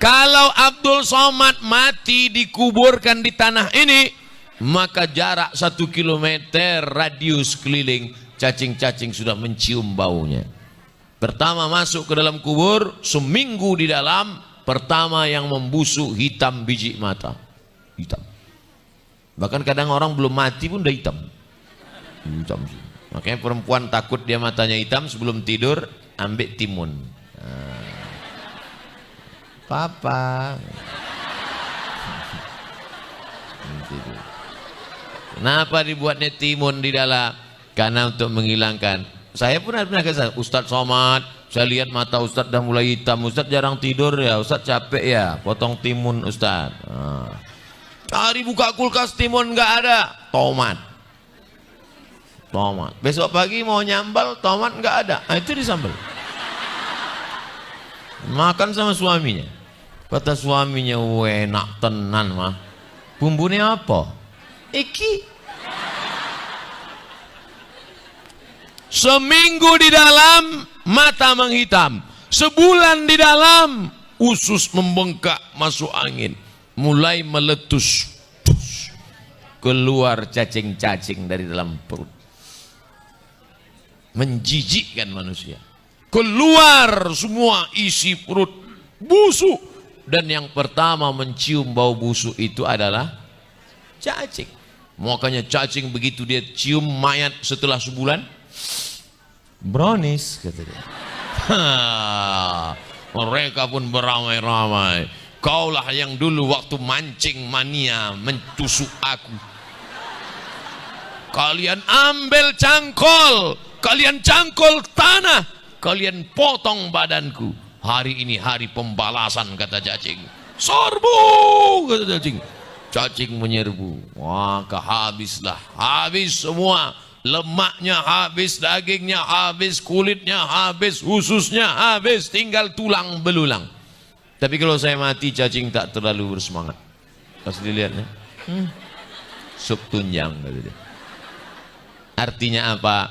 Kalau Abdul Somad mati dikuburkan di tanah ini, maka jarak 1 kilometer radius keliling cacing-cacing sudah mencium baunya. Pertama masuk ke dalam kubur, seminggu di dalam, pertama yang membusuk hitam biji mata. Hitam. Bahkan kadang orang belum mati pun udah hitam. Hitam. Makanya perempuan takut dia matanya hitam, sebelum tidur ambil timun. Papa. Kenapa dibuatnya timun di dalam? Karena untuk menghilangkan. Saya pun pernah kesal, Ustadz Somad, saya lihat mata Ustadz dah mulai hitam. Ustadz jarang tidur ya, Ustadz capek ya, potong timun Ustadz. Cari buka kulkas timun nggak ada, tomat. Tomat. Besok pagi mau nyambal, tomat nggak ada, itu disambal. Makan sama suaminya. Kata suaminya, enak tenan mah. Bumbunya apa? Iki. Seminggu di dalam mata menghitam, sebulan di dalam usus membengkak masuk angin, mulai meletus, keluar cacing-cacing dari dalam perut, menjijikkan manusia, keluar semua isi perut busuk, dan yang pertama mencium bau busuk itu adalah cacing. Makanya cacing begitu dia cium mayat setelah sebulan, brownies kata dia. Mereka pun beramai-ramai. Kaulah yang dulu waktu mancing mania mentusuk aku. Kalian ambil cangkol, kalian cangkol tanah, kalian potong badanku. Hari ini hari pembalasan kata cacing. Serbu kata cacing. Cacing menyerbu. Maka habislah, habis semua. Lemaknya habis, dagingnya habis, kulitnya habis, ususnya habis, tinggal tulang belulang. Tapi kalau saya mati, cacing tak terlalu bersemangat. Pas dilihatnya, sup tunjang. Artinya apa?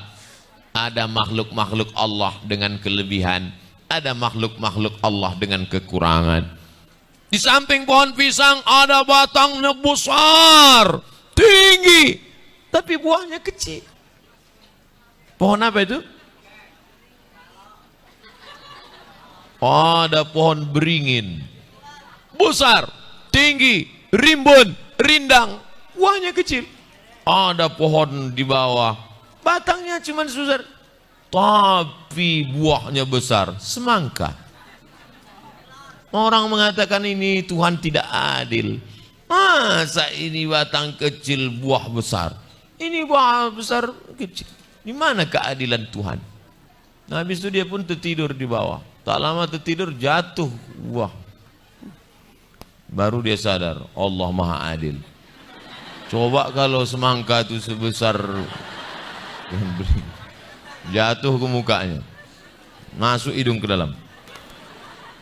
Ada makhluk-makhluk Allah dengan kelebihan, ada makhluk-makhluk Allah dengan kekurangan. Di samping pohon pisang ada batangnya besar, tinggi, tapi buahnya kecil. Pohon apa itu? Ada pohon beringin, besar, tinggi, rimbun, rindang, buahnya kecil. Ada pohon di bawah, batangnya cuma sebesar, tapi buahnya besar, semangka. Orang mengatakan ini Tuhan tidak adil. Masa ini batang kecil buah besar, ini buah besar kecil? Di mana keadilan Tuhan? Nah, habis itu dia pun tertidur di bawah. Tak lama tertidur jatuh buah. Baru dia sadar Allah Maha Adil. Coba kalau semangka itu sebesar jatuh ke mukanya, masuk hidung ke dalam.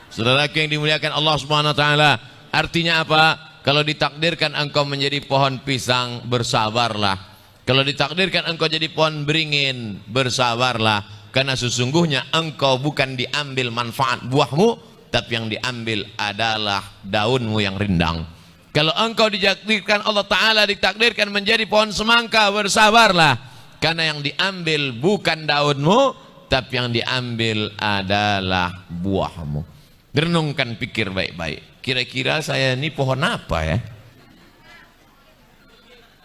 Saudara yang dimuliakan Allah Subhanahu wa taala, artinya apa? Kalau ditakdirkan engkau menjadi pohon pisang, bersabarlah. Kalau ditakdirkan engkau jadi pohon beringin, bersabarlah. Karena sesungguhnya engkau bukan diambil manfaat buahmu, tapi yang diambil adalah daunmu yang rindang. Kalau engkau ditakdirkan Allah Ta'ala, ditakdirkan menjadi pohon semangka, bersabarlah. Karena yang diambil bukan daunmu, tapi yang diambil adalah buahmu. Renungkan, pikir baik-baik. Kira-kira saya ini pohon apa ya?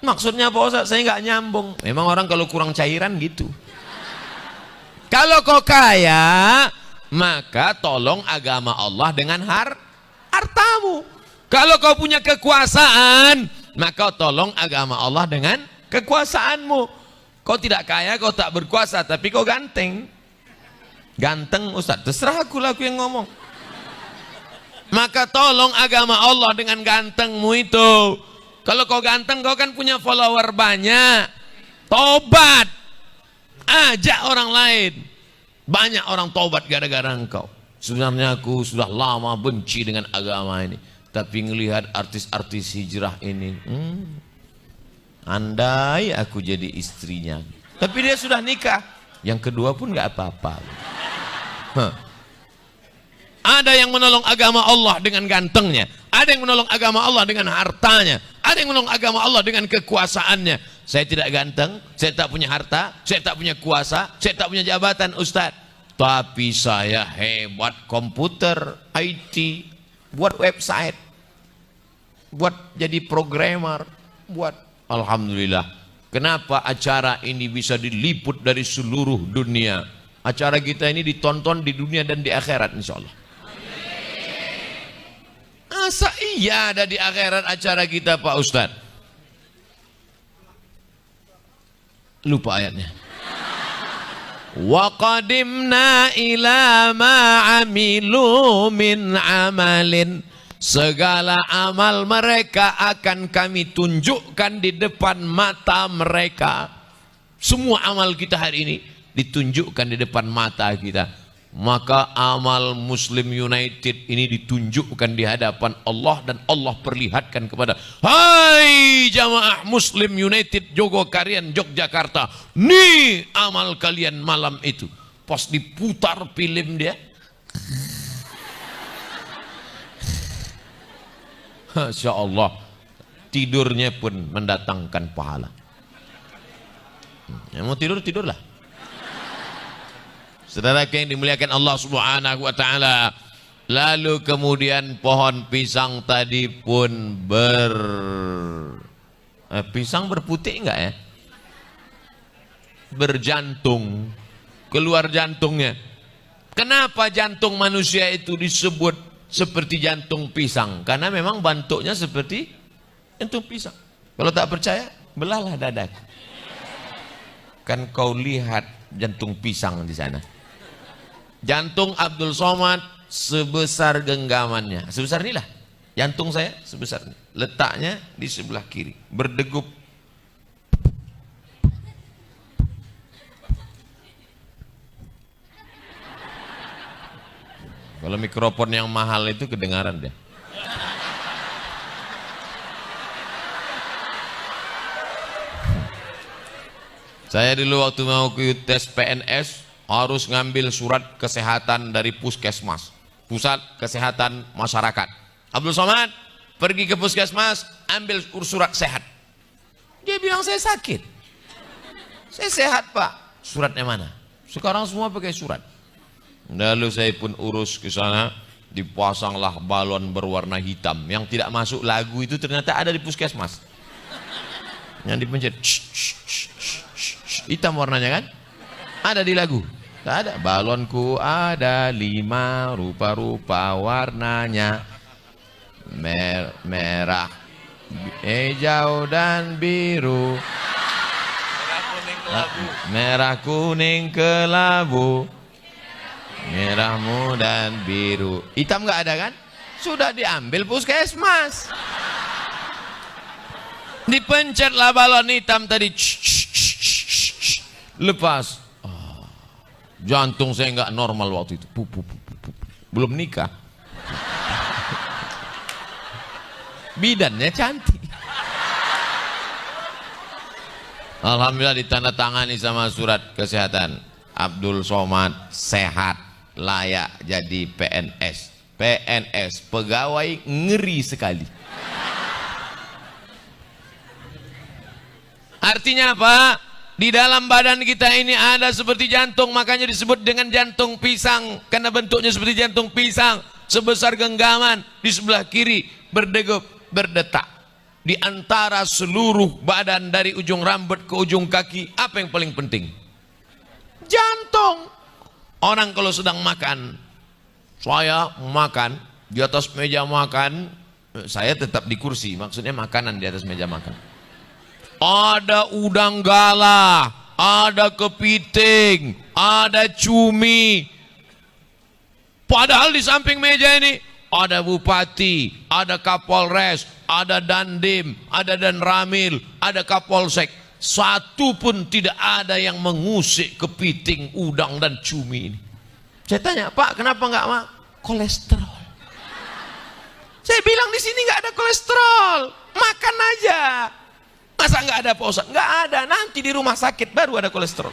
Maksudnya Pak Ustaz, saya nggak nyambung. Memang orang kalau kurang cairan gitu. Kalau kau kaya, maka tolong agama Allah dengan hartamu. Kalau kau punya kekuasaan, maka tolong agama Allah dengan kekuasaanmu. Kau tidak kaya, kau tak berkuasa, tapi kau ganteng. Ganteng Ustaz, terserah aku yang ngomong. Maka tolong agama Allah dengan gantengmu itu. Kalau kau ganteng, kau kan punya follower banyak. Tobat, ajak orang lain. Banyak orang tobat gara-gara engkau. Sebenarnya aku sudah lama benci dengan agama ini, tapi ngelihat artis-artis hijrah ini, andai aku jadi istrinya. Tapi dia sudah nikah, yang kedua pun nggak apa-apa. Ada yang menolong agama Allah dengan gantengnya, ada yang menolong agama Allah dengan hartanya, ada yang menolong agama Allah dengan kekuasaannya. Saya tidak ganteng, saya tak punya harta, saya tak punya kuasa, saya tak punya jabatan Ustaz, tapi saya hebat komputer, IT, buat website, buat jadi programmer, buat. Alhamdulillah. Kenapa acara ini bisa diliput dari seluruh dunia? Acara kita ini ditonton di dunia dan di akhirat insya Allah. Masa iya ada di akhirat acara kita Pak Ustadz? Lupa ayatnya. Wa qadimna ila ma amilu min amalin. Segala amal mereka akan kami tunjukkan di depan mata mereka. Semua amal kita hari ini ditunjukkan di depan mata kita. Maka amal Muslim United ini ditunjukkan di hadapan Allah dan Allah perlihatkan kepada, hai jamaah Muslim United Jogokarian Yogyakarta, nih amal kalian malam itu. Pas diputar film dia, Masya Allah, tidurnya pun mendatangkan pahala. Yang mau tidur, tidurlah. Saudara yang dimuliakan Allah Subhanahu wa taala. Lalu kemudian pohon pisang tadi pun pisang berputik enggak ya? Berjantung. Keluar jantungnya. Kenapa jantung manusia itu disebut seperti jantung pisang? Karena memang bentuknya seperti jantung pisang. Kalau tak percaya, belahlah dadaku. Kan kau lihat jantung pisang di sana. Jantung Abdul Somad sebesar genggamannya, sebesar inilah. Jantung saya sebesar ini. Letaknya di sebelah kiri, berdegup. Kalau mikrofon yang mahal itu kedengaran deh. Saya dulu waktu mau tes PNS harus ngambil surat kesehatan dari puskesmas, pusat kesehatan masyarakat. Abdul Somad pergi ke puskesmas, ambil surat sehat. Dia bilang saya sakit. Saya sehat Pak. Suratnya mana? Sekarang semua pakai surat. Lalu saya pun urus ke sana, dipasanglah balon berwarna hitam yang tidak masuk lagu itu, ternyata ada di puskesmas. Yang dipencet, hitam warnanya kan? Ada di lagu. Tak ada. Balonku ada 5 rupa-rupa warnanya, merah, hijau dan biru. Merah kuning kelabu, merahmu dan biru. Hitam nggak ada kan? Sudah diambil puskesmas. Dipencetlah balon hitam tadi. Lepas. Jantung saya nggak normal waktu itu. Belum nikah. Bidannya cantik. Alhamdulillah ditandatangani sama surat kesehatan. Abdul Somad sehat, layak jadi PNS. PNS, pegawai ngeri sekali. Artinya apa? Di dalam badan kita ini ada seperti jantung, makanya disebut dengan jantung pisang, karena bentuknya seperti jantung pisang, sebesar genggaman, di sebelah kiri berdegup, berdetak. Di antara seluruh badan dari ujung rambut ke ujung kaki, apa yang paling penting? Jantung. Orang kalau sedang makan, saya makan di atas meja makan, saya tetap di kursi, maksudnya makanan di atas meja makan. Ada udang galah, ada kepiting, ada cumi. Padahal di samping meja ini ada bupati, ada kapolres, ada dandim, ada danramil, ada kapolsek. Satu pun tidak ada yang mengusik kepiting, udang dan cumi ini. Saya tanya, Pak, kenapa nggak mau? Kolesterol. Saya bilang di sini nggak ada kolesterol, makan aja. Masa nggak ada Pak Ustaz? Nggak ada, nanti di rumah sakit baru ada kolesterol.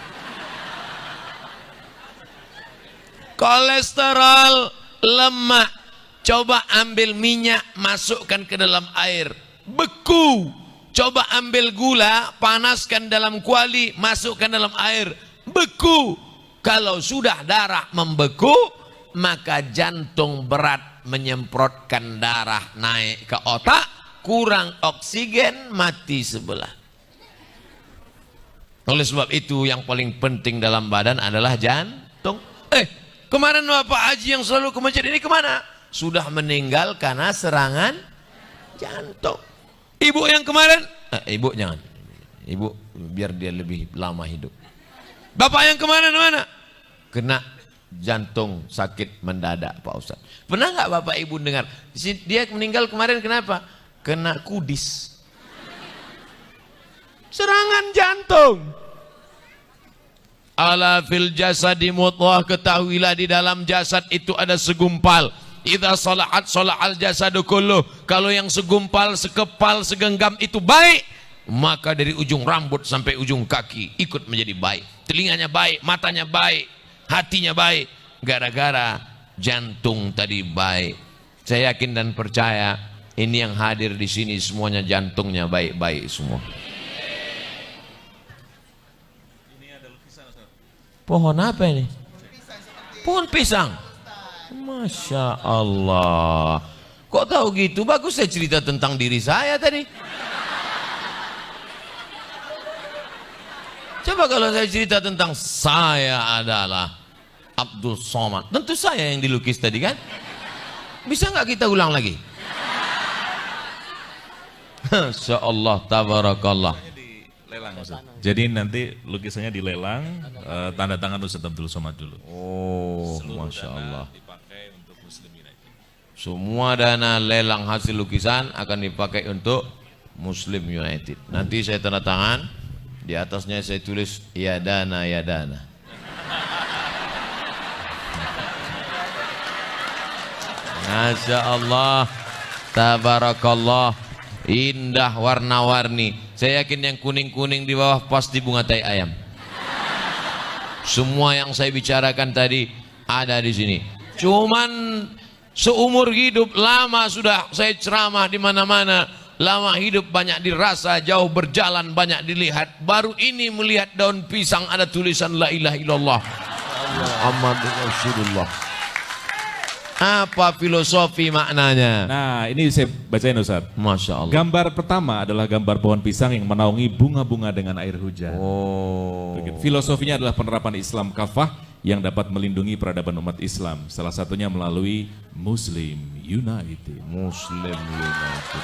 Kolesterol lemak. Coba ambil minyak, masukkan ke dalam air, beku. Coba ambil gula, panaskan dalam kuali, masukkan dalam air, beku. Kalau sudah darah membeku, maka jantung berat menyemprotkan darah naik ke otak, kurang oksigen, mati sebelah. Oleh sebab itu yang paling penting dalam badan adalah jantung. Kemarin Bapak Haji yang selalu ke masjid ini kemana? Sudah meninggal karena serangan jantung. Ibu yang kemarin, ibu jangan. Ibu biar dia lebih lama hidup. Bapak yang kemarin mana? Kena jantung sakit mendadak Pak Ustaz. Pernah nggak Bapak Ibu dengar? Dia meninggal kemarin kenapa? Kena kudis. Serangan jantung. Ala fil jasadi mudghah, ketahuilah di dalam jasad itu ada segumpal. Idza salahat salahal jasadu kulluh. Kalau yang segumpal, sekepal, segenggam itu baik, maka dari ujung rambut sampai ujung kaki ikut menjadi baik. Telinganya baik, matanya baik, hatinya baik, gara-gara jantung tadi baik. Saya yakin dan percaya ini yang hadir di sini semuanya jantungnya baik-baik semua. Pohon apa ini? Pohon pisang. Masya Allah. Kok tahu gitu? Bagus saya cerita tentang diri saya tadi. Coba kalau saya cerita tentang saya adalah Abdul Somad, tentu saya yang dilukis tadi kan? Bisa nggak kita ulang lagi? Masya Allah, tabarakallah. Lelang, jadi nanti lukisannya dilelang, tanda tangan Ustaz Abdul Somad dulu. Oh, Seluruh Masya dana Allah. dipakai untuk Muslim United. Semua dana lelang hasil lukisan akan dipakai untuk Muslim United. Nanti saya tanda tangan, di atasnya saya tulis ya dana ya dana. Masya Allah, tabarakallah, indah warna-warni. Saya yakin yang kuning-kuning di bawah pasti bunga tai ayam. Semua yang saya bicarakan tadi ada di sini. Cuman seumur hidup lama sudah saya ceramah di mana-mana. Lama hidup banyak dirasa, jauh berjalan banyak dilihat. Baru ini melihat daun pisang ada tulisan la ilaha illallah Muhammadur Rasulullah. Apa filosofi maknanya? Nah, ini saya bacain Ustaz. Masya Allah. Gambar pertama adalah gambar pohon pisang yang menaungi bunga-bunga dengan air hujan. Oh. Filosofinya adalah penerapan Islam kafah yang dapat melindungi peradaban umat Islam. Salah satunya melalui Muslim United. Muslim United.